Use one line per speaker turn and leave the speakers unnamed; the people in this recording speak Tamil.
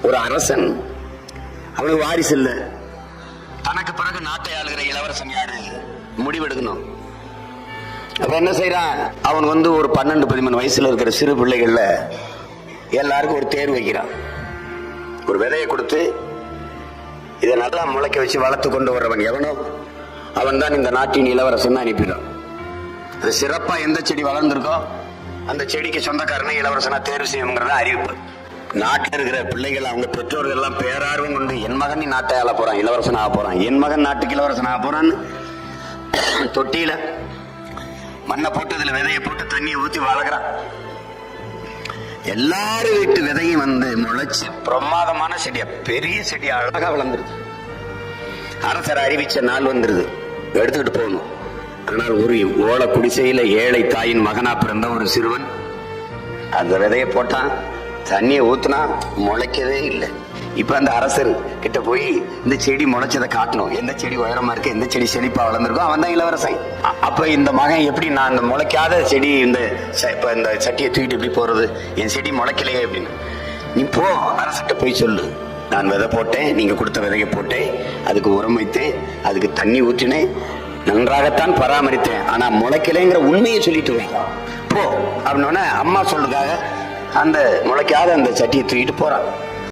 ஒரு அரசன், அவனுக்கு வாரிசு இல்ல, தனக்கு பிறகு நாட்டை ஆளுகிற இளவரசன் யாரு முடிவெடுக்கணும். அப்ப என்ன செய்யறான், அவன் ஒரு 12-13 வயசுல இருக்கிற சிறு பிள்ளைகள்ல எல்லாருக்கும் ஒரு தேர்வு வைக்கிறான். ஒரு விதையை கொடுத்து இதை நல்லா முளைக்க வச்சு வளர்த்து கொண்டு வர்றவன் எவனோ அவன் தான் இந்த நாட்டின் இளவரசன் அனுப்பிடுறான். அது சிறப்பா எந்த செடி வளர்ந்துருக்கோ அந்த செடிக்கு சொந்தக்காரனை இளவரசனா தேர்வு செய்யுங்கிறத அறிவிப்பு. நாட்டில் இருக்கிற பிள்ளைகள் அவங்க பெற்றோர்கள் எல்லாம் பேரார்வம் கொண்டு, என் மகன் நீ நாட்டை ஆள போறான், இளவரசன் ஆக போறான், என் மகன் நாட்டுக்கு இளவரசன் ஆக போறான்னு தொட்டியில மண்ணை போட்டு அதுல விதையை போட்டு தண்ணியை ஊத்தி வளர்க்குறான். எல்லாரும் வீட்டு விதையும் முளைச்சு பிரமாதமான செடியா, பெரிய செடி அழகா வளர்ந்துருது. அரசர் அறிவிச்ச நாள் வந்துருது, எடுத்துக்கிட்டு போகணும். ஆனால் ஒரு ஓலை குடிசையில ஏழை தாயின் மகனா பிறந்த ஒரு சிறுவன் அந்த விதையை போட்டான், தண்ணியை ஊத்துனா முளைக்கவே இல்லை. இப்ப அந்த அரசர் கிட்ட போய் இந்த செடி முளைச்சதை காட்டணும், எந்த செடி உயரமா இருக்கு, எந்த செடி செழிப்பா வளர்ந்துருக்கும், அவன் தான் இளவரசன். அப்ப இந்த மகன் எப்படி, நான் இந்த முளைக்காத செடி இந்த சட்டியை தூக்கிட்டு எப்படி போறது, என் செடி முளைக்கலையே அப்படின்னு. நீ போ அரசர்கிட்ட போய் சொல்லு, நான் விதை போட்டேன், நீங்க கொடுத்த விதையை போட்டேன், அதுக்கு உரம் வைத்தேன், அதுக்கு தண்ணி ஊற்றினேன், நன்றாகத்தான் பராமரித்தேன், ஆனா முளைக்கலைங்கிற உண்மையை சொல்லிட்டு வை போ அப்படின்னோடனே அம்மா சொல்றதுக்காக அந்த முளைக்காத அந்த சட்டியை தூக்கிட்டு போறான்.